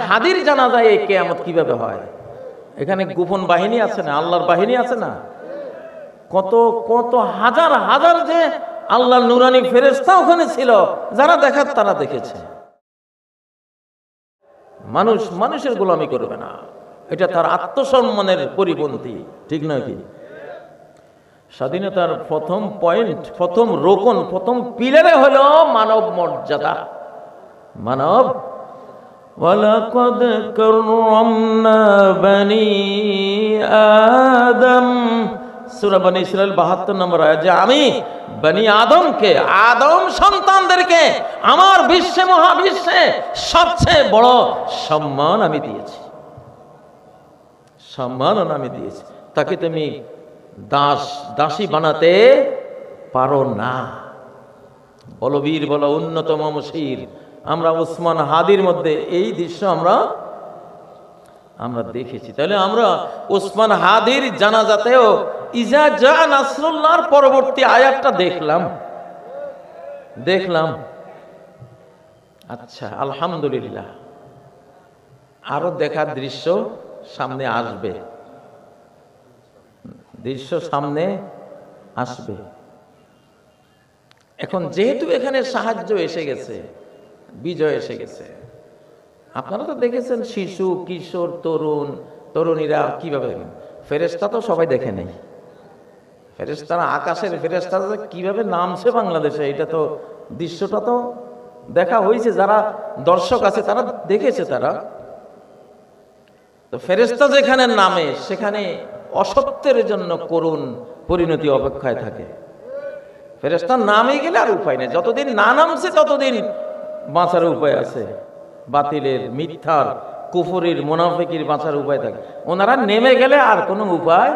হাদির জানাজায় এই কিয়ামত কিভাবে হয়? এখানে গোপন বাহিনী আছে না, আল্লাহর বাহিনী আছে না, কত কত হাজার হাজার যে আল্লাহর নূরানি ফেরেশতা ওখানে ছিল, যারা দেখার তারা দেখেছে। মানুষ মানুষের গোলামি করবে না, এটা তার আত্মসম্মানের পরিপন্থী, ঠিক নয় কি? স্বাধীনতার প্রথম পয়েন্ট, প্রথম রোকন, প্রথম পিলারে হলো মানব মর্যাদা। মানব ওয়ালাকাদ কাররামনা বনি আদম, সূরা বনী ইসরাঈল ৭২ নম্বর আয়াত, যে আমি বনি আদমকে, আদম সন্তানদেরকে আমার বিশ্বে, মহাবিশ্বে সবচেয়ে বড় সম্মান আমি দিয়েছি। সম্মান আমি দিয়েছি, তাকে তুমি দাস দাসী বানাতে পারো না। বলবীর বলো উন্নতম মশির। আমরা ওসমান হাদির মধ্যে এই দৃশ্য আমরা দেখেছি। তাহলে আমরা ওসমান হাদির জানাজাতেও ইজা জা নাসরুল্লাহর পরবর্তী আয়াতটা দেখলাম। আচ্ছা, আলহামদুলিল্লাহ, আরো দেখার দৃশ্য সামনে আসবে, এখন যেহেতু এখানে সাহায্য এসে গেছে, বিজয় এসে গেছে, আপনারা তো দেখেছেন শিশু, কিশোর, তরুণীরা কিভাবে, ফেরেশতা তো সবাই দেখে নেই, ফেরেশতারা, আকাশের ফেরেশতারা কিভাবে নামছে বাংলাদেশে, এটা তো দৃশ্যটা তো দেখা হয়েছে, যারা দর্শক আছে তারা দেখেছে। তারা তো ফেরেশতা যেখানে নামে সেখানে অসত্যের জন্য করুণ পরিণতি অপেক্ষায় থাকে। ফেরেশতা নামে গেলে আর উপায় নেই, যতদিন না নামছে ততদিন বাঁচার উপায় আছে। বাতিলের, মিথ্যার, কুফরির, মুনাফিকির বাঁচার উপায় থাকে, ওনারা নেমে গেলে আর কোনো উপায়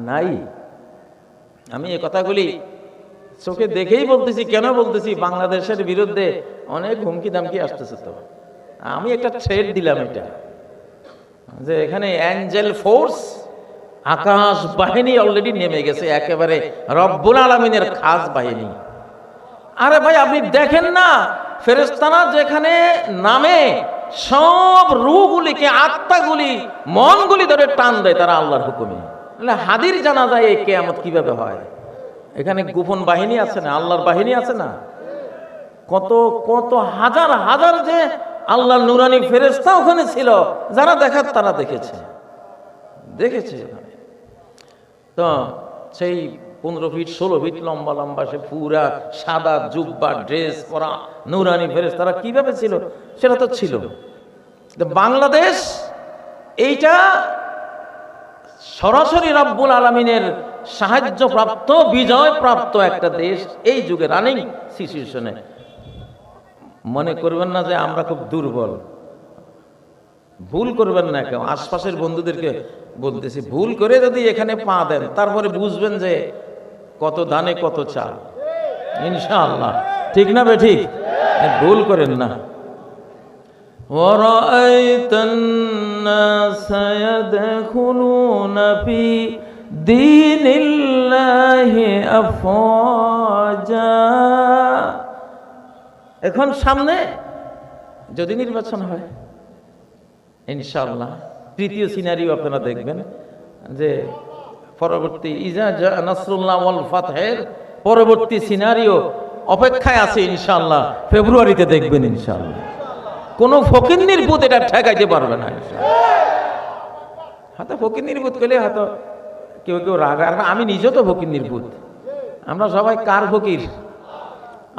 নাই। আমি এই কথাগুলি চোখে দেখেই বলতেছি। কেন বলতেছি? বাংলাদেশের বিরুদ্ধে অনেক হুমকি দামকি আসতেছে। তো আমি একটা থ্রেড দিলাম এটা, যে এখানে অ্যাঞ্জেল ফোর্স, আকাশ বাহিনী অলরেডি নেমে গেছে, একেবারে রব্বুল আলামিনের খাস বাহিনী। আরে ভাই, আপনি দেখেন না, ফেরেশতারা যেখানে নামে সব রূহগুলিকে, আত্মাগুলি, মনগুলি ধরে টান দেয় তারা আল্লাহর হুকুমে। হাদির জানাজায় এই কিয়ামত কিভাবে হয়? এখানে গোপন বাহিনী আছে না, আল্লাহর বাহিনী আছে না, কত কত হাজার হাজার যে আল্লাহর নূরানি ফেরেশতা ওখানে ছিল, যারা দেখার তারা দেখেছে। তো সেই 15 ফিট 16 ফিট লম্বা লম্বা, সে পুরা সাদা জুব্বা ড্রেস পরা নূরানি ফেরেশতারা কিভাবে ছিল সেটা তো ছিল। বাংলাদেশ এইটা সরাসরি রব্বুল আলামিনের সাহায্য প্রাপ্ত, বিজয় প্রাপ্ত একটা দেশ এই যুগে, রানিং সিচুয়েশনে। মনে করবেন না যে আমরা খুব দুর্বল, ভুল করবেন না কেউ। আশপাশের বন্ধুদেরকে বলতেছি, ভুল করে যদি এখানে পা দেন, তারপরে বুঝবেন যে কত ধানে কত চাল, ইনশাআল্লাহ। ঠিক না বে ঠিক? ভুল করেন না। ওয়ারাআইতান নাসা ইয়াদখুলুনা ফি দীনিল্লাহি আফওয়াজা। এখন সামনে যদি নির্বাচন হয়, ইনশাআল্লাহ তৃতীয় সিনারিও আপনারা দেখবেন, যে পরবর্তী ইজা জা নাসরুল্লাহ ওয়াল ফাতহের পরবর্তী সিনারিও অপেক্ষায় আছে ইনশাআল্লাহ। ফেব্রুয়ারিতে দেখবেন ইনশাআল্লাহ। কোন ফকিন্নির ভূত এটা ঠেকাইতে পারবে না হয়তো ফকিন্নির ভূত পেলে হয়তো কেউ কেউ রাগ। আর আমি নিজেও তো ফকিন্নির ভূত। আমরা সবাই কার ফকির?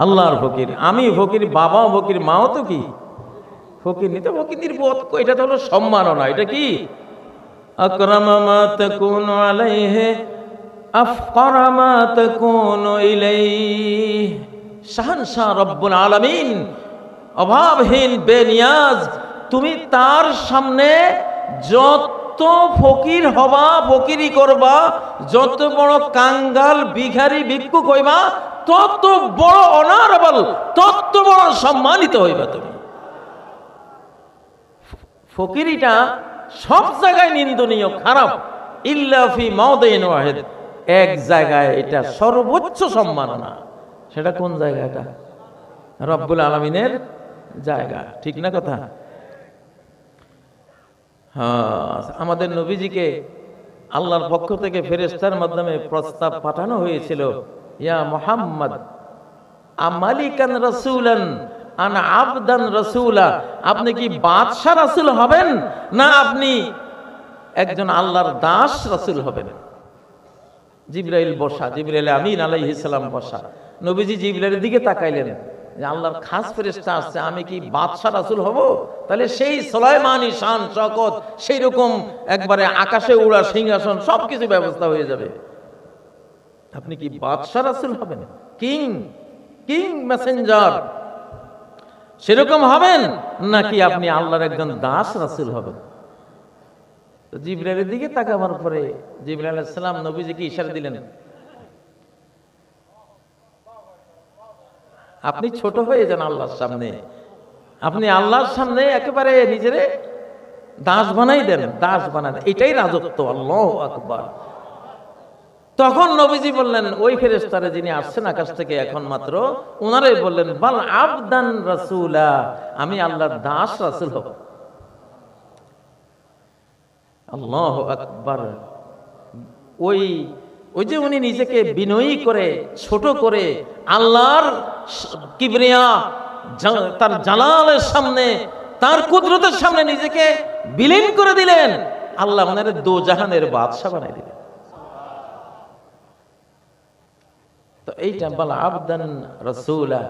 আল্লাহর ফকির। আমি ফকির, বাবাও ফকির, মাও তো কি ফকির। নিতে ফকিন্নির ভূত, এটা তো হলো সম্মাননা। এটা কি? আকরামা মা তাকুনু আলাইহি আফকারা মা তাকুনু ইলাইহি। শাহনশাহ রব্বুল আলামিন, অভাবহীন, বেনিয়াজ। তুমি তার সামনে যত ফকির হবা, ফকিরি করবা, যত বড় কাঙ্গাল, ভিখারি, ভিক্ষুক হইবা, তত বড় অনারেবল, তত বড় সম্মানিত হইবা তুমি। ফকিরিটা সব জায়গায় নিন্দনীয়, খারাপ। ইল্লা ফি মাওদিন ওয়াহিদ, এক জায়গায় এটা সর্বোচ্চ সম্মাননা। সেটা কোন জায়গাটা? রব্বুল আলামিনের জায়গা। ঠিক না কথা? হ্যাঁ, আমাদের নবীজিকে আল্লাহর পক্ষ থেকে ফেরেশতার মাধ্যমে প্রস্তাব পাঠানো হয়েছিল, ইয়া মুহাম্মদ আমালিকান রাসূলান আনা আবদান রাসূলা, আপনি কি বাদশা রাসূল হবেন না আপনি একজন আল্লাহর দাস রাসূল হবেন? জিবরাইল বসা, জিবরাইল আমিন আলাইহিস সালাম বসা, নবীজি জিবরাইলের দিকে তাকাইলেন যে আল্লাহর খাস ফেরেশতা আসছে, আমি কি বাদশা রাসূল হব? তাহলে সেই সুলাইমানি শান শওকত, সেই রকম একবারে আকাশে উড়া সিংহাসন সবকিছু ব্যবস্থা হয়ে যাবে, আপনি কি বাদশা রাসূল হবেন? কিং মেসেঞ্জার সেরকম হবেন নাকি আপনি আল্লাহর একজন দাস রাসূল হবেন? তো জিবরাইলের দিকে তাকাবার পরে জিবরাইল আলাইহিস সালাম নবীজিকে ইশারা দিলেন, আপনি ছোট হয়ে যান আল্লাহর সামনে, আপনি আল্লাহর সামনে একেবারে নিজেরে দাস বানাই দেন, দাস বানান, এটাই রাজত্ব। আল্লাহু আকবার। তখন নবীজি বললেন, ওই ফেরেশতারা যিনি আসছেন আকাশ থেকে এখন মাত্র, ওনারাই বললেন, বাল আবদান রাসূলা, আমি আল্লাহর দাস রাসূল হব। আল্লাহু আকবার। ওই যে উনি নিজেকে বিনয়ী করে, ছোট করে আল্লাহর কিবরিয়া, তার জালালের সামনে, তার কুদরতের সামনে নিজেকে বিলীন করে দিলেন, আল্লাহ ওনারে দোজাহানের বাদশা বানাই দিলেন। তো এইটা বলা আবদান রাসূলা।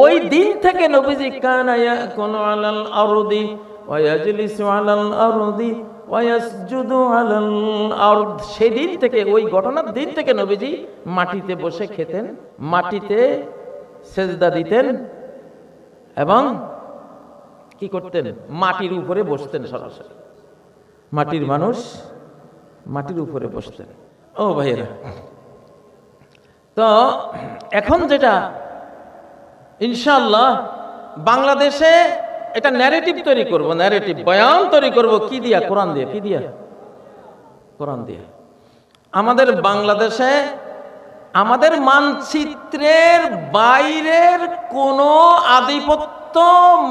ওই দিন থেকে নবীজি কানা ইয়াকুনু আলাল আরদি ওয়া ইয়াজলিসু আলাল আরদি ওয়া ইয়াসজুদু আলাল আরদ। সেদিন থেকে, ওই ঘটনার দিন থেকে নবীজি মাটিতে বসে খেতেন, মাটিতে সেজদা দিতেন এবং কি করতেন? মাটির উপরে বসতেন সরাসরি। মাটির মানুষ মাটির উপরে বসতেন। ও ভাইয়েরা, তো এখন যেটা ইনশাআল্লাহ বাংলাদেশে এটা ন্যারেটিভ তৈরি করব, ন্যারেটিভ বয়ান তৈরি করব, কি দিয়া? কোরআন দিয়ে। কি দিয়া? কোরআন দিয়ে। আমাদের বাংলাদেশে আমাদের মানচিত্রের বাইরের কোনো আধিপত্য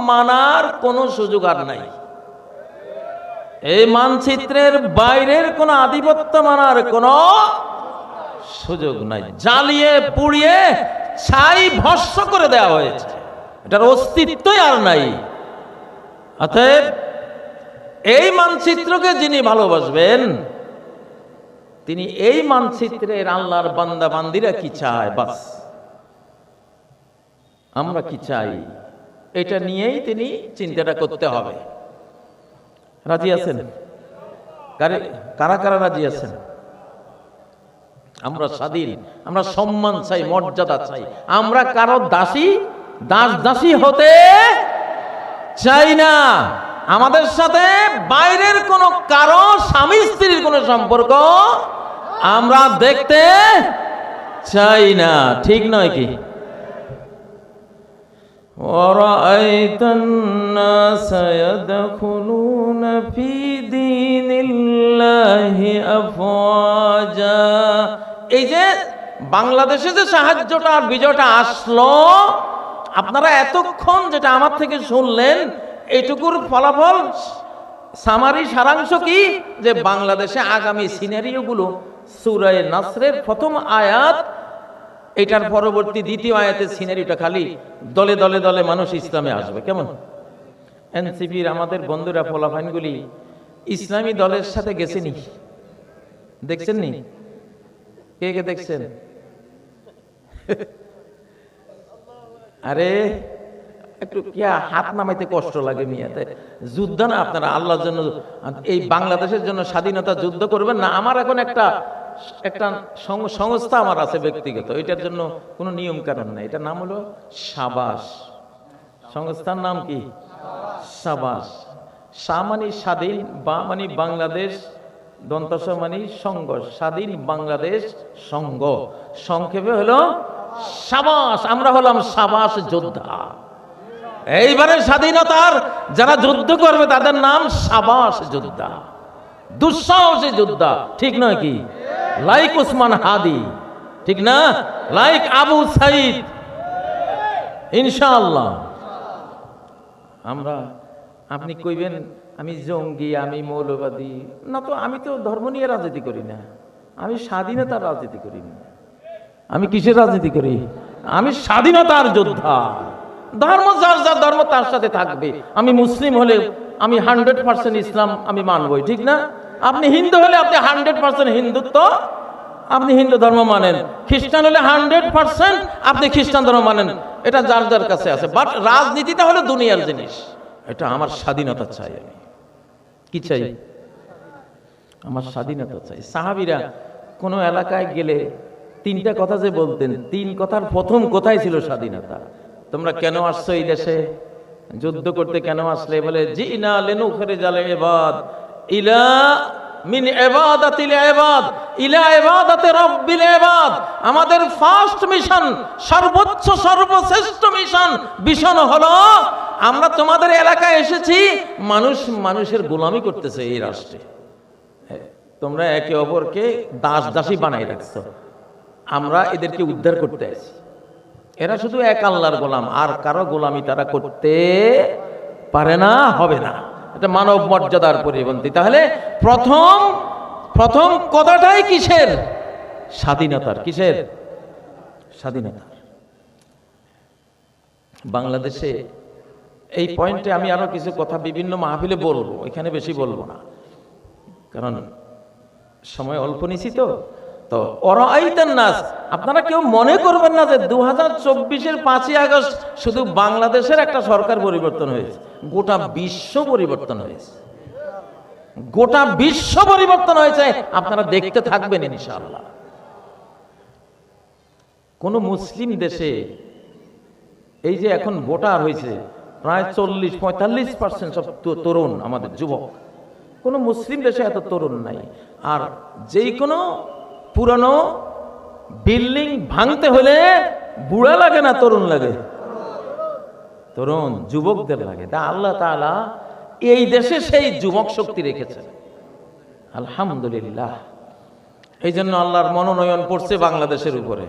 মানার কোনো সুযোগ আর নাই। এই মানচিত্রের বাইরের কোনো আধিপত্য মানার কোনো সুযোগ নাই। জ্বালিয়ে পুড়িয়ে ছাই ভস্ম করে দেওয়া হয়েছে, এটার অস্তিত্বই আর নাই। অতএব এই মানচিত্রকে যিনি ভালোবাসবেন, তিনি এই মানচিত্রের আল্লাহর বান্দা বান্দিরা কি চায়, বাস আমরা কি চাই, এটা নিয়েই তিনি চিন্তাটা করতে হবে। রাজি আছেন? কারা কারা রাজি আছেন? আমরা স্বাধীন, আমরা সম্মান চাই, মর্যাদা চাই, আমরা কারো দাসী হতে চাই না। আমাদের সাথে বাইরের কোনো কারো স্বামী স্ত্রীর কোনো সম্পর্ক আমরা দেখতে চাই না, ঠিক নয় কি? وَرَأَيْتَ النَّاسَ يَدْخُلُونَ فِي دِينِ اللَّهِ أَفْوَاجًا। এই যে বাংলাদেশে যে সাহায্যটা আর বিজয়টা আসলো, আপনারা এতক্ষণ যেটা আমার থেকে শুনলেন, এইটুকুর ফলাফল সামারি সারাংশ কি? যে বাংলাদেশে আগামী সিনারিওগুলো সূরা নাসরের প্রথম আয়াত, এটার পরবর্তী দ্বিতীয় আয়াতের সিনারিটা খালি দলে দলে দলে মানুষ ইসলামে আসবে। কেমন? এনসিপির আমাদের বন্ধুরা ফলাফাইনগুলি ইসলামী দলের সাথে গেছেনি, দেখছেন নি? কে কে দেখছেন? আরে একটু হাত নামাইতে কষ্ট লাগে মিয়াতে। যুদ্ধ না আপনারা আল্লাহর জন্য, এই বাংলাদেশের জন্য স্বাধীনতা যুদ্ধ করবেন না। আমার এখন একটা সংস্থা আমার আছে ব্যক্তিগত, এটার জন্য কোনো নিয়ম কানুন নাই। এটার নাম হলো সাবাস। সংস্থার নাম কি? সাবাস। সা মানে স্বাধীন, বা মানে বাংলাদেশ, দন্তস মানে সংঘ, স্বাধীন বাংলাদেশ সংঘ, সংক্ষেপে হলো সাবাস। আমরা হলাম সাবাস যোদ্ধা। এইবারে স্বাধীনতার যারা যুদ্ধ করবে তাদের নাম সাবাস যোদ্ধা, দুঃসাহসী যোদ্ধা, ঠিক নয় কি? লাইক উসমান হাদি, ঠিক না? লাইক আবু সাইদ। ইনশাআল্লাহ আমরা আপনি কইবেন আমি জঙ্গি, আমি মৌলবাদী না, তো আমি তো ধর্ম নিয়ে রাজনীতি করি না, আমি স্বাধীনতার রাজনীতি করি না। আমি কিসের রাজনীতি করি? আমি স্বাধীনতার যোদ্ধা। ধর্ম যার যার ধর্ম তার সাথে থাকবে। আমি মুসলিম হলে আমি 100% ইসলাম আমি মানবই, ঠিক না? আপনি হিন্দু হলে আপনি 100% হিন্দুত্ব, আপনি হিন্দু ধর্ম মানেন। খ্রিস্টান হলে 100% আপনি খ্রিস্টান ধর্ম মানেন। এটা যার যার কাছে আছে। বাট রাজনীতিটা হলো দুনিয়ার জিনিস। এটা আমার স্বাধীনতা চাই। আমি কি চাই? আমার স্বাধীনতা চাই। সাহাবীরা কোনো এলাকায় গেলে তিনটা কথা যে বলতেন, তিন কথার প্রথম কথাই ছিল স্বাধীনতা। তোমরা কেন আসছো এই দেশে? যুদ্ধ করতে কেন আসলে? বলে জিনা লিনুখরিজাল ইবাদ ইলা মিন ইবাদাতিল ইবাদ ইলা ইবাদাতি রাব্বিল ইবাদ। আমাদের ফার্স্ট মিশন, সর্বোচ্চ সর্বশ্রেষ্ঠ মিশন হলো আমরা তোমাদের এলাকায় এসেছি, মানুষের গোলামি করতেছে এই রাষ্ট্রে। তোমরা একে অপরকে দাসী বানাই রাখছো, আমরা এদেরকে উদ্ধার করতে আসি। এরা শুধু এক আল্লাহর গোলাম, আর কারো গোলামি তারা করতে পারে না, হবে না। এটা মানব মর্যাদার পরিপন্থী। তাহলে প্রথম কথাটাই কিসের? স্বাধীনতার। কিসের? স্বাধীনতার। বাংলাদেশে এই পয়েন্টে আমি আরো কিছু কথা বিভিন্ন মাহফিলে বলবো, এখানে বেশি বলবো না, কারণ সময় অল্প নিছি। তো অরাইতান নাস, আপনারা কেউ মনে করবেন না যে 2024-এর 5ই আগস্ট শুধু বাংলাদেশের একটা সরকার পরিবর্তন হয়েছে, গোটা বিশ্ব পরিবর্তন হয়েছে। গোটা বিশ্ব পরিবর্তন হয়েছে। আপনারা দেখতে থাকবেন ইনশাআল্লাহ। কোন মুসলিম দেশে এই যে এখন ভোটার হয়েছে প্রায় 40-45% সব তরুণ, আমাদের যুবক। কোন মুসলিম দেশে এত তরুণ নাই। আর যেই কোনো পুরানো বিল্ডিং ভাঙতে হলে বুড়া লাগে না, তরুণ লাগে। তরুণ যুবকদের লাগে। তা আল্লাহ তাআলা এই দেশে সেই যুবক শক্তি রেখেছেন, আলহামদুলিল্লাহ। এই জন্য আল্লাহর মনোনয়ন পড়ছে বাংলাদেশের উপরে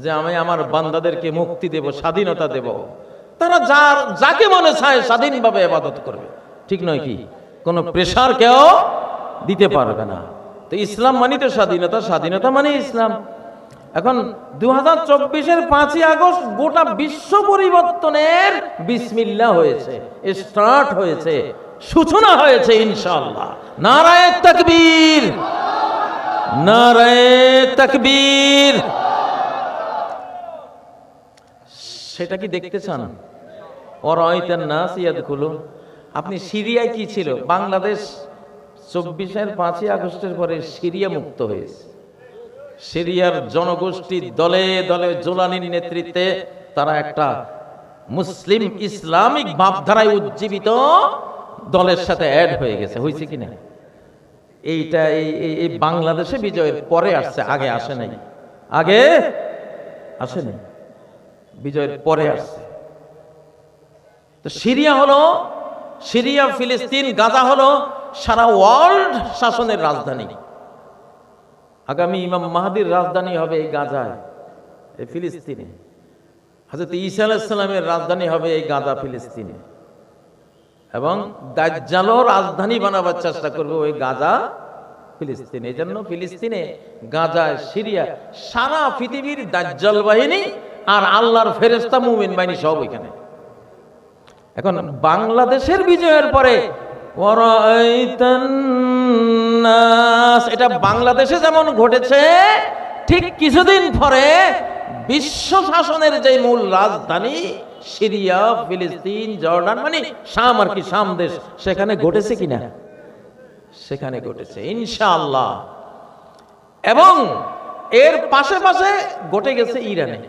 যে আমি আমার বান্দাদেরকে মুক্তি দেব, স্বাধীনতা দেব। তারা যাকে মনে চায় স্বাধীনভাবে ইবাদত করবে, ঠিক নয় কি? কোনো প্রেসার কেউ দিতে পারবে না। তো ইসলাম মানে তো স্বাধীনতা, স্বাধীনতা মানে ইসলাম। এখন 2024-এর 5ই আগস্ট গোটা বিশ্ব পরিবর্তনের বিসমিল্লাহ হয়েছে, স্টার্ট হয়েছে, সূচনা হয়েছে ইনশাআল্লাহ। নারায়ে তাকবীর, নারায়ে তাকবীর। সেটা কি দেখতে চান? ওরাইতান নাস ইয়াদখুলুন। আপনি সিরিয়ায় কি ছিল? বাংলাদেশ 24-এর 5ই আগস্টের পরে সিরিয়া মুক্ত হয়েছে। সিরিয়ার জনগোষ্ঠী দলে দলে জোলানির নেতৃত্বে তারা একটা মুসলিম ইসলামিক ভাবধারায় উজ্জীবিত দলের সাথে অ্যাড হয়ে গেছে। হয়েছে কিনা? এইটা এই বাংলাদেশে বিজয়ের পরে আসছে, আগে আসে নাই। আগে আসে নাই, বিজয়ের পরে আসছে। তো সিরিয়া হলো, সিরিয়া, ফিলিস্তিন, গাজা হলো সারা ওয়ার্ল্ড শাসনের রাজধানী। আগামী ইমাম মাহদির রাজধানী হবে এই গাজায়, এই ফিলিস্তিনে। হযরত ঈসা আলাইহিস সালামের রাজধানী হবে এই গাজা, ফিলিস্তিনে। এবং দাজ্জালও রাজধানী বানাবার চেষ্টা করবে ওই গাজা, ফিলিস্তিনে। এই জন্য ফিলিস্তিনে, গাজায়, সিরিয়া, সারা পৃথিবীর দাজ্জাল বাহিনী আর আল্লাহর ফেরেশতা মুমিন বাহিনী সব ওইখানে। এখন বাংলাদেশের বিজয়ের পরে এটা বাংলাদেশে যেমন ঘটেছে, ঠিক কিছুদিন পরে বিশ্ব শাসনের যে মূল রাজধানী সিরিয়া, ফিলিস্তিন, জর্ডান, মানে শাম আর কি, শাম দেশ, সেখানে ঘটেছে কিনা? সেখানে ঘটেছে ইনশাআল্লাহ। এবং এর পাশে পাশে ঘটে গেছে ইরানে।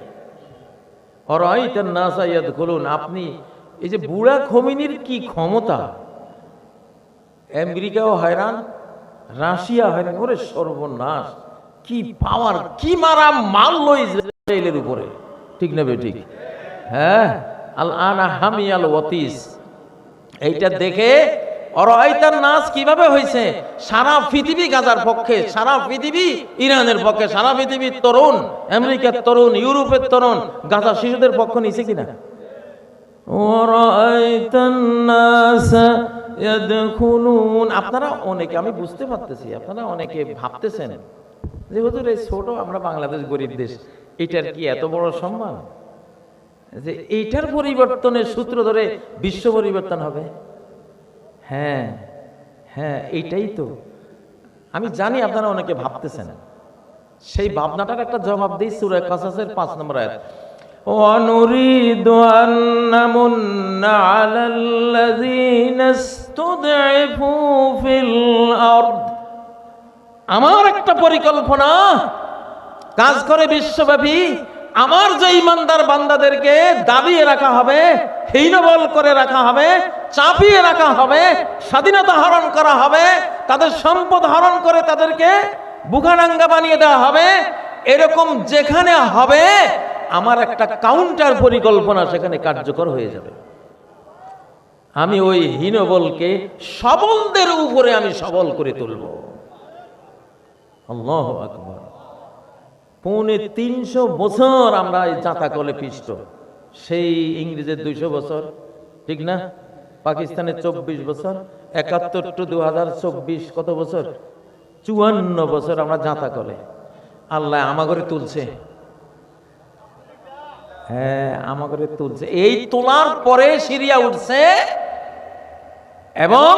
ওরাইতান নাস ইয়াদখুলুন। আপনি এই যে বুড়া খমিনির কি ক্ষমতা, আমেরিকাও হয়রান, রাশিয়া হয়রান। ওরে সর্বনাশ, কি পাওয়ার, কি মারা মারলো ইসরায়েলের উপরে, ঠিক না বেঠিক? হ্যাঁ, আল আনা হামিয়াল ওয়াতিস। এইটা দেখে ওরাইতান নাস কিভাবে হয়েছে? সারা পৃথিবী গাজার পক্ষে, সারা পৃথিবী ইরানের পক্ষে, সারা পৃথিবীর তরুণ, আমেরিকার তরুণ, ইউরোপের তরুণ গাজা শিশুদের পক্ষ নিছে কিনা? وَرَأَيْتَ النَّاسَ يَدْخُلُونَ। আপনারা অনেকে, আমি বুঝতে পারতেছি, আপনারা অনেকে ভাবতেছেন যে হুজুর এই ছোট আমরা বাংলাদেশ গরিব দেশ, এটার কি এত বড় সম্মান যে এইটার পরিবর্তনের সূত্র ধরে বিশ্ব পরিবর্তন হবে? হ্যাঁ হ্যাঁ, এইটাই তো। আমি জানি আপনারা অনেকে ভাবতেছেন, সেই ভাবনাটার একটা জবাব দিই সূরা কাসাসের 5 নম্বর আয়াত। وَنُرِيدُ أَن نَّمُنَّ عَلَى الَّذِينَ اسْتُضْعِفُوا فِي الْأَرْضِ। আমার একটা পরিকল্পনা কাজ করে বিশ্বব্যাপী। আমার যে ইমানদার বান্দাদেরকে দাবিয়ে রাখা হবে, হীনবল করে রাখা হবে, চাপিয়ে রাখা হবে, স্বাধীনতা হরণ করা হবে, তাদের সম্পদ হরণ করে তাদেরকে বুকানাঙ্গা বানিয়ে দেওয়া হবে, এরকম যেখানে হবে আমার একটা কাউন্টার পরিকল্পনা সেখানে কার্যকর হয়ে যাবে। আমি ওই হীনবলকে সবলদের উপরে আমি সবল করে তুলব। আল্লাহু আকবার। 350 বছর আমরা জাতা কলে পিষ্ট, সেই ইংরেজের 200 বছর, ঠিক না? পাকিস্তানের 24 বছর, 71 টু 2024 কত বছর? 54 বছর আমরা জাতা কলে। আল্লাহ আমাগরে তুলছে। হ্যাঁ, আমাগরে তুলছে। এই তোলার পরে সিরিয়া উঠছে, এবং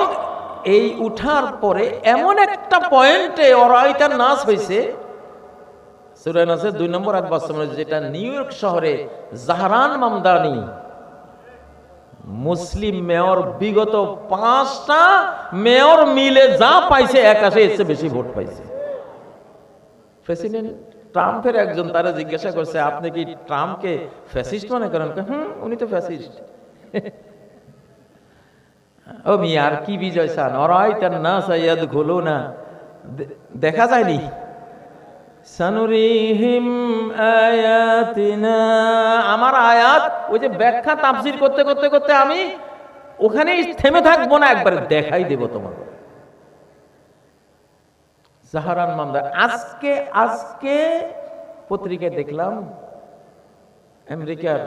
এই উঠার পরে এমন একটা পয়েন্টে ওরাইতার নাচ হয়েছে, সূরা নাসের 2 নম্বর আয়াত বাস্তবায়ন, যেটা নিউ ইয়র্ক শহরে জাহরান মামদানি মুসলিম মেয়র বিগত 5টা মেয়র মিলে যা পাইছে একাশে এর চেয়ে বেশি ভোট পাইছে। প্রেসিডেন্ট ট্রাম্পের একজন তারা জিজ্ঞাসা করছে, আপনি কি ট্রাম্পকে ফ্যাসিস্ট মনে করেন? উনি তো ফ্যাসিস্ট। ও মিয়া, আর কি বিজয় চান? ওরাইতান নাস ইয়াদখুলুনা, দেখা যায়নি? সানুরিহিম আয়াতিনা, আমার আয়াত ওই যে ব্যাখ্যা তাফসীর করতে করতে করতে আমি ওখানেই থেমে থাকবো না, একবার দেখাই দেব তোমাকে। জাহরান মামদা আজকে পত্রিকায় দেখলাম, আমেরিকার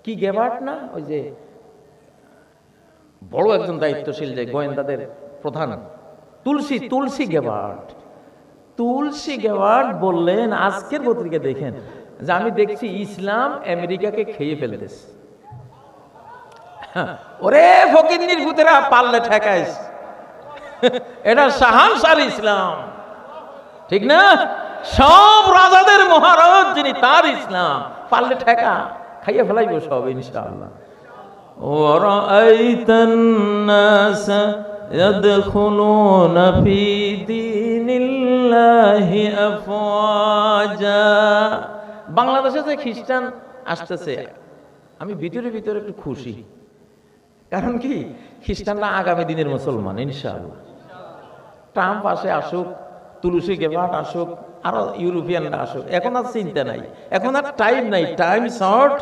কি গেবার্ট না, ওই যে বড় একজন দায়িত্বশীল যে গোয়েন্দাদের প্রধান, তুলসী গেবার্ট বললেন আজকের পত্রিকা দেখেন যে আমি দেখছি ইসলাম আমেরিকাকে খেয়ে ফেলতেছে। ওরে ফকিন্নির ভূতেরা, পারলে ঠেকাইস, এটা শাহানশার ইসলাম, ঠিক না? সব রাজাদের মহারাজ যিনি, তার ইসলাম, পারলে ঠেকা, খাইয়ে ফেলাইব সব ইনশাআল্লাহ। ওয়ারাআইতান নাস ইয়াদখুলুনা ফি দীনিল্লাহি আফওয়াজা। বাংলাদেশে যে খ্রিস্টান আসতেছে, আমি ভিতরে ভিতরে একটু খুশি। কারণ কি, খ্রিস্টানরা আগামী দিনের মুসলমান ইনশাআল্লাহ। ট্রাম্প আসুক, তুলসী গেবার্ট আসুক, আরো ইউরোপিয়ানরা আসুক, এখন আর চিন্তা নাই, এখন আর টাইম নাই। Time short,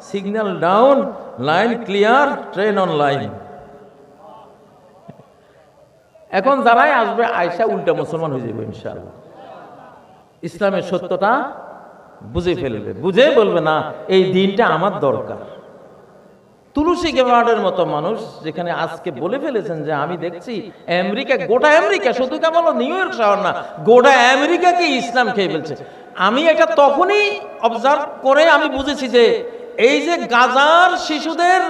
signal down, line clear, train on line. এখন যারাই আসবে আয়সা উল্টা মুসলমান হয়ে যাবে ইনশাআল্লাহ। ইসলামের সত্যটা বুঝে ফেলবে, বুঝে বলবে না এই দিনটা আমার দরকার। তুলসী গেবার্টের মতো মানুষ যেখানে আজকে বলে ফেলেছেন যে আমি দেখছি আমেরিকা, গোটা আমেরিকা, শুধু কেবল নিউ ইয়র্ক শহর না, গোটা আমেরিকাকে ইসলাম খেয়ে ফেলছে। আমি এটা তখনই অবজার্ভ করে আমি বুঝেছি যে এই যে গাজার শিশুদের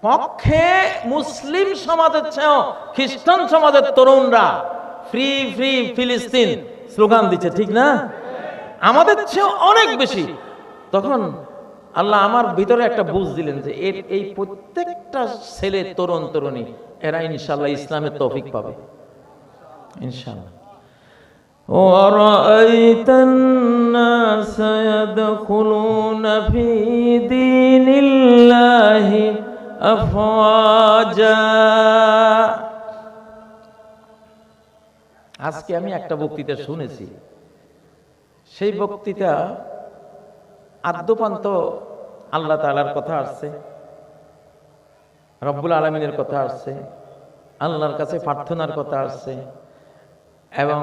পক্ষে মুসলিম সমাজের চেয়েও খ্রিস্টান সমাজের তরুণরা ফ্রি ফ্রি ফিলিস্তিন স্লোগান দিচ্ছে, ঠিক না? আমাদের চেয়েও অনেক বেশি। তখন আল্লাহ আমার ভিতরে একটা বুঝ দিলেন যে এই প্রত্যেকটা ছেলে, তরুণ তরুণী, এরা ইনশাআল্লাহ ইসলামের তৌফিক পাবে ইনশাআল্লাহ। ওয়ারাআইতান নাস ইয়াদখুলুনা ফি দীনিল্লাহি আফওয়াজা। আজকে আমি একটা বক্তৃতা শুনেছি, সেই বক্তৃতা আদ্যপান্ত আল্লাহ তাআলার কথা আসছে, রব্বুল আলামিনের কথা আসছে, আল্লাহর কাছে প্রার্থনার কথা আসছে, এবং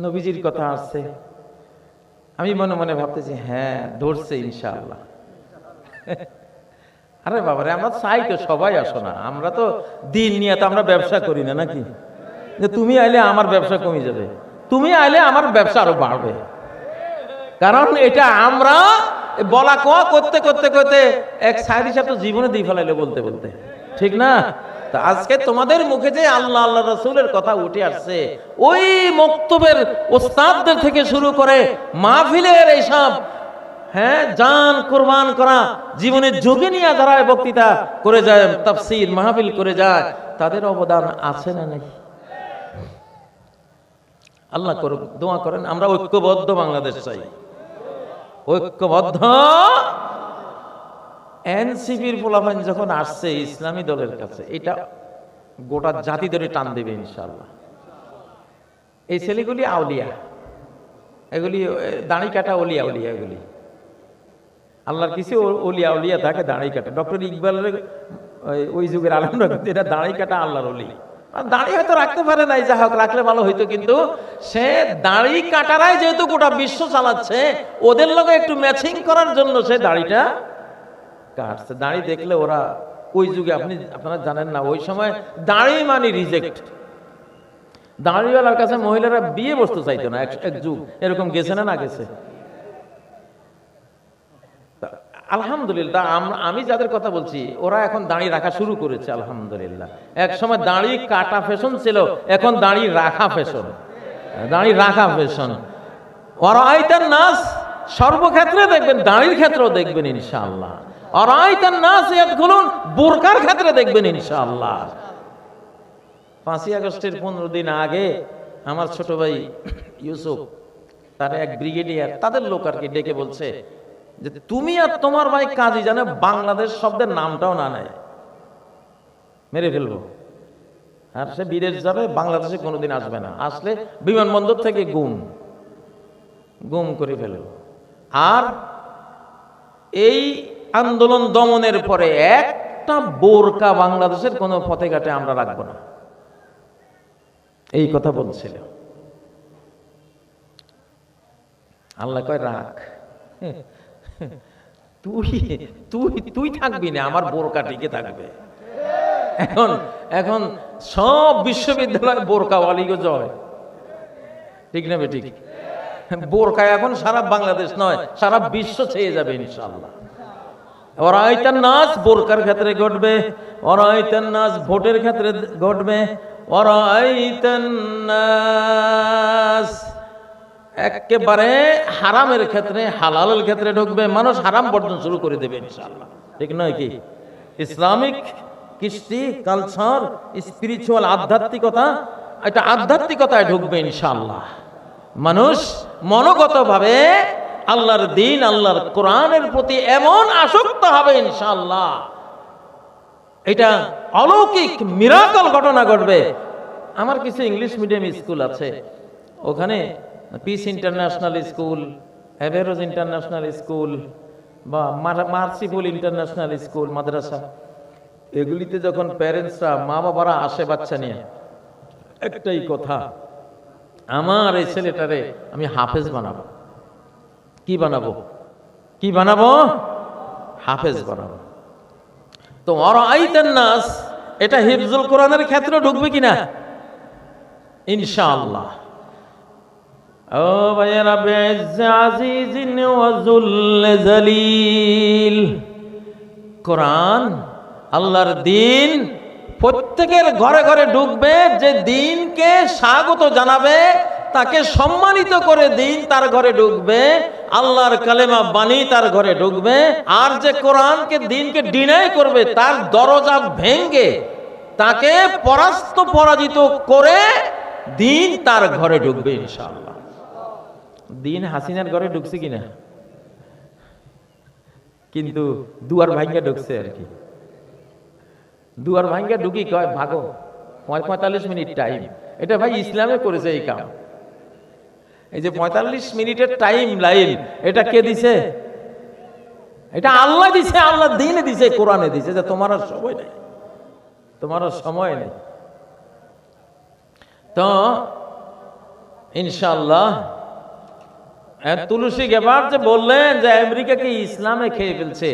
নবীজির কথা আসছে। আমি মনে মনে ভাবতেছি, হ্যাঁ ধরছে ইনশাআল্লাহ। আরে বাবারে, আমরা চাই তো সবাই আসো না, আমরা তো দিন নিয়ে তো আমরা ব্যবসা করি না নাকি, যে তুমি আইলে আমার ব্যবসা কমে যাবে, তুমি আইলে আমার ব্যবসা আরো বাড়বে। কারণ এটা আমরা বলা কোয়া করতে করতে করতে এক সাইড হিসাব তো জীবনে দিয়ে ফেলাইলো বলতে বলতে, ঠিক না? তা আজকে তোমাদের মুখে যে আল্লাহ আল্লাহ রাসূলের কথা উঠে আসছে, ওই মক্তবের ওস্তাদদের থেকে শুরু করে মাহফিলের এইসব জান কুরবান করা জীবনের ঝুঁকি নিয়ে যারা বক্তৃতা করে যায়, তাফসীর মাহফিল করে যায়, তাদের অবদান আছে না নাই? আল্লাহ করুক, দোয়া করেন আমরা ঐক্যবদ্ধ বাংলাদেশ চাই, ঐক্যবদ্ধ। এনসিপির পোলাপান যখন আসছে ইসলামী দলের কাছে, এটা গোটা জাতি ধরে টান দেবে ইনশাআল্লাহ। এই ছেলেগুলি আউলিয়া, এগুলি দাড়ি কাটা ওলিয়া উলিয়া, এগুলি আল্লাহর কিছু ওলিয়া উলিয়া থাকে দাড়ি কাটা। ডক্টর ইকবালের ওই যুগের আলমরা কিন্তু এটা দাড়ি কাটা আল্লাহর ওলি। দাড়ি হয়তো রাখতে পারে নাই, যা হোক রাখলে ভালো হইতো, কিন্তু সে দাড়ি কাটারাই যেহেতু গোটা বিশ্ব চালাচ্ছে, ওদের লগে একটু ম্যাচিং করার জন্য সে দাড়িটা কাটছে। দাড়ি দেখলে ওরা ওই যুগে, আপনারা জানেন না, ওই সময় দাড়ি মানে রিজেক্ট। দাড়িওয়ালার কাছে মহিলারা বিয়ে বসতে চাইতো না, এক যুগ এরকম গেছে না গেছে? আলহামদুলিল্লাহ, আমি যাদের কথা বলছি ওরা এখন দাড়ি রাখা শুরু করেছে আলহামদুলিল্লাহ। এক সময় দাড়ি কাটা ফ্যাশন ছিল, এখন দাড়ি রাখা ফ্যাশন, দাড়ি রাখা ফ্যাশন। ওরাইতান নাস, সর্বক্ষেত্রে দেখবেন, দাড়ির ক্ষেত্রেও দেখবেন ইনশাআল্লাহ। ওরাইতান নাস ইয়াদখুলুন, বোরকার ক্ষেত্রে দেখবেন ইনশাআল্লাহ। 5ই আগস্টের 15 দিন আগে আমার ছোট ভাই ইউসুফ, তার এক ব্রিগেডিয়ার, তাদের লোক আর কি ডেকে বলছে যে তুমি আর তোমার ভাই কাজী জানে বাংলাদেশ শব্দের নামটাও না নেয়, মেরে ফেলবো। আর সে বিদেশ যাবে, বাংলাদেশে কোনোদিন আসবে না, আসলে বিমানবন্দর থেকে গুম করে ফেলবো। আর এই আন্দোলন দমনের পরে একটা বোরকা বাংলাদেশের কোনো পথেঘাটে আমরা রাখবো না, এই কথা বলছিল। আল্লাহ কয় রাখ, তুই থাকবি না, আমার বোরকা টিকে থাকবে। এখন সব বিশ্ববিদ্যালয় বোরকাওয়ালিগো জয়, ঠিক না বেঠিক? বোরকা এখন সারা বাংলাদেশ নয়, সারা বিশ্ব ছেয়ে যাবে ইনশাআল্লাহ। ওরাইতান নাস বোরকার ক্ষেত্রে ঘটবে, ওরাইতান নাস ভোটের ক্ষেত্রে ঘটবে, ওরাইতান নাস একেবারে হারামের ক্ষেত্রে হালালের ক্ষেত্রে ঢুকবে, মানুষ হারাম বর্জন শুরু করে দেবে ইনশাআল্লাহ, ঠিক নয় কি? ইসলামিক কৃষ্টি, কালচার, স্পিরিচুয়াল, আধ্যাত্মিকতা, এটা আধ্যাত্মিকতায় ঢুকবে ইনশাআল্লাহ। মানুষ মনোগতভাবে আল্লাহর দ্বীন, আল্লাহর কোরআনের প্রতি এমন আসক্ত হবে ইনশাআল্লাহ, এটা অলৌকিক মিরাকল ঘটনা ঘটবে। আমার কিছু ইংলিশ মিডিয়াম স্কুল আছে, ওখানে piece international school, average international school বা মার্সিফুল ইন্টারন্যাশনাল স্কুল, মাদ্রাসা, এগুলিতে যখন প্যারেন্টসরা, মা বাবারা আসে বাচ্চা নিয়ে, একটাই কথা, আমার এই ছেলেটারে আমি হাফেজ বানাবো। কি বানাবো? হাফেজ বানাবো। তো ওরাইতান নাস, এটা হিফজুল কোরআনের ক্ষেত্রে ঢুকবে কিনা? ইনশাআল্লাহ। ও ভাইয়েরা, বিইজ্জে আজিজিন ওয়া যুল্লে জালিল, কোরআন, আল্লাহর দ্বীন প্রত্যেকের ঘরে ঘরে ঢুকবে। যে দ্বীনকে স্বাগত জানাবে, তাকে সম্মানিত করে দ্বীন তার ঘরে ঢুকবে, আল্লাহর কালেমা বাণী তার ঘরে ঢুকবে। আর যে কোরআনকে, দ্বীনকে ডিনাই করবে, তার দরজা ভেঙ্গে তাকে পরাজিত করে দ্বীন তার ঘরে ঢুকবে ইনশাআল্লাহ। দ্বীন হাসিনার ঘরে ঢুকছে কিনা? কিন্তু দুয়ার ভাঙ্গা ঢুকছে আর কি। দুয়ার ভাঙ্গা ঢুকি কয় ভাগো, 45 মিনিট টাইম। এটা ভাই ইসলামে করেছে এই কাম। এই যে 45 মিনিটের টাইম লাইন, এটা কে দিছে? এটা আল্লাহ দিছে, আল্লাহ দ্বীনে দিছে, কোরআনে দিছে, যে তোমার আর সময় নেই, তোমার আর সময় নেই। তো ইনশাআল্লাহ তুলসী গেবার যে বললেন যে আমেরিকাকে ইসলামে খেয়ে ফেলছে,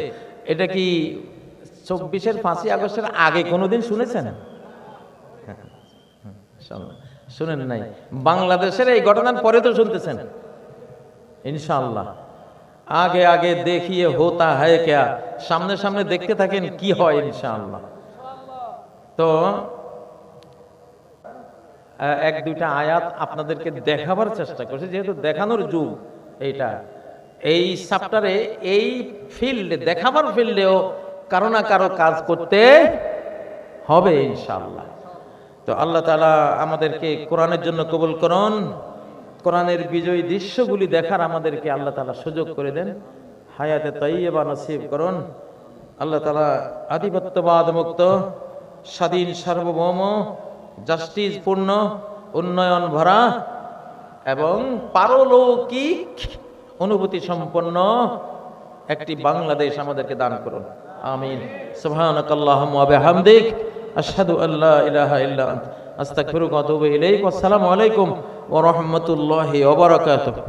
এটা কি 24-এর 5ই আগস্টের আগে কোনোদিন শুনেছেন? শুনেন নাই। বাংলাদেশের এই ঘটনার পরে তো শুনতেছেন ইনশাআল্লাহ। আগে আগে দেখিয়ে হোতা হয় ক্যা, সামনে সামনে দেখতে থাকেন কি হয় ইনশাআল্লাহ। তো এক দুইটা আয়াত আপনাদেরকে দেখাবার চেষ্টা করছি, যেহেতু দেখানোর যুগ এইটা। এই চ্যাপ্টারে এই ফিল্ডে, দেখাবার ফিল্ডেও কারো না কারো কাজ করতে হবে ইনশাআল্লাহ। তো আল্লাহ তাআলা আমাদেরকে কোরআনের জন্য কবুল করুন, কোরআনের বিজয়ী দৃশ্যগুলি দেখার আমাদেরকে আল্লাহ তাআলা সুযোগ করে দেন, হায়াতে তাইয়্যিবা নসিব করুন। আল্লাহ তাআলা আধিপত্যবাদ মুক্ত, স্বাধীন, সার্বভৌম, জাস্টিস পূর্ণ, উন্নয়ন ভরা এবং পারলৌকিক অনুভূতি সম্পন্ন একটি বাংলাদেশ আমাদেরকে দান করুন, আমিন। সুবহানাকাল্লাহুম্মা ওয়া বিহামদিক, আশহাদু আল্লা ইলাহা ইল্লা আনতা, আস্তাগফিরুকা ওয়া আতুবু ইলাইক। আসসালামু আলাইকুম ওয়া রাহমাতুল্লাহি ওয়া বারাকাতুহু।